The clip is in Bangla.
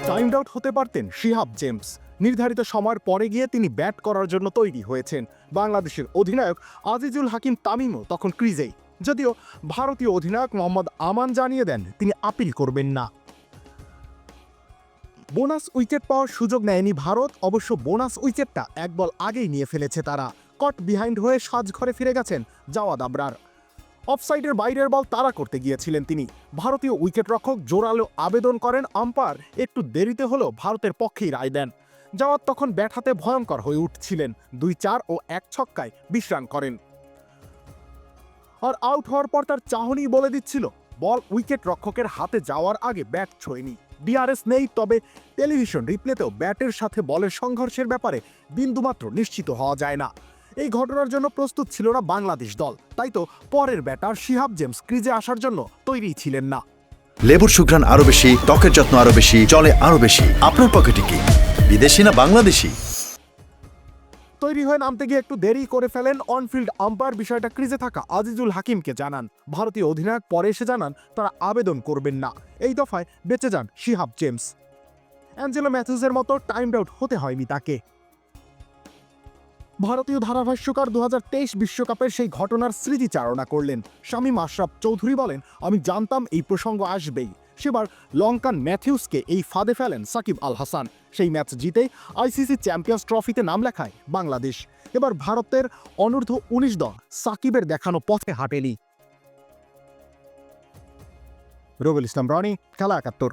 টাইমড আউট হতে পারতেন শিহাব জেমস। নির্ধারিত সময়ের পরে গিয়ে তিনি ব্যাট করার জন্য তৈরি হয়েছেন। বাংলাদেশের অধিনায়ক আজিজুল হাকিম তামিমও তখন ক্রিজেই, যদিও ভারতীয় অধিনায়ক মোহাম্মদ আমান জানিয়ে দেন তিনি আপিল করবেন না। বোনাস উইকেট পাওয়ার সুযোগ নেয়নি ভারত, অবশ্য বোনাস উইকেটটা এক বল আগেই নিয়ে ফেলেছে তারা। কট বিহাইন্ড হয়ে সাজঘরে ফিরে গেছেন জাওয়াদ আবরার। অফসাইডের বাইরের বল তাড়া করতে গিয়েছিলেন তিনি। ভারতীয় উইকেটরক্ষক জোরালো আবেদন করেন, আম্পায়ার একটু দেরিতে হলেও ভারতের পক্ষেই রায় দেন। জাওয়াদ তখন ব্যাট হাতে ভয়ঙ্কর হয়ে উঠছিলেন, 2-4 ও 1 ছক্কায় বিশ্রাম করেন। আর আউট হওয়ার পর তার চাহনি বলে দিচ্ছিল বল উইকেট রক্ষকের হাতে যাওয়ার আগে ব্যাট ছোঁয়নি। ডিআরএস নেই, তবে টেলিভিশন রিপ্লেতেও ব্যাটের সাথে বলের সংঘর্ষের ব্যাপারে বিন্দুমাত্র নিশ্চিত হওয়া যায় না। এই ঘটনার জন্য প্রস্তুত ছিল না বাংলাদেশ দল, তাই তো পরের ব্যাটার শিহাব জেমস ক্রিজে আসার জন্য তৈরি ছিলেন না। লেবুর সুঘ্রাণ আরো বেশি, ত্বকের যত্ন আরো বেশি, চলে আরো বেশি। আপনার পকেটে কি বিদেশি না বাংলাদেশি? তৈরি হয়ে নামতে গিয়ে একটু দেরি করে ফেলেন অনফিল্ড আম্পায়ার। বিষয়টা ক্রিজে থাকা আজিজুল হাকিমকে জানান। ভারতীয় অধিনায়ক পরে এসে জানান তারা আবেদন করবেন না। এই দফায় বেঁচে যান শিহাব জেমস। অ্যাঞ্জেলো ম্যাথিউসের মতো টাইমড আউট হতে হয়নি তাকে। ভারতীয় ধারাভাষ্যকার 2023 বিশ্বকাপের সেই ঘটনার স্মৃতিচারণা করলেন। শামীম আশরাফ চৌধুরী বলেন, আমি জানতাম এই প্রসঙ্গ আসবেই। সেবার লঙ্কান ম্যাথিউসকে এই ফাঁদে ফেলেন সাকিব আল হাসান। সেই ম্যাচ জিতে আইসিসি চ্যাম্পিয়ন্স ট্রফিতে নাম লেখায় বাংলাদেশ। এবার ভারতের অনূর্ধ্ব-19 দল সাকিবের দেখানো পথে হাঁটেনি। রবিউল ইসলাম রনি, খেলা 71।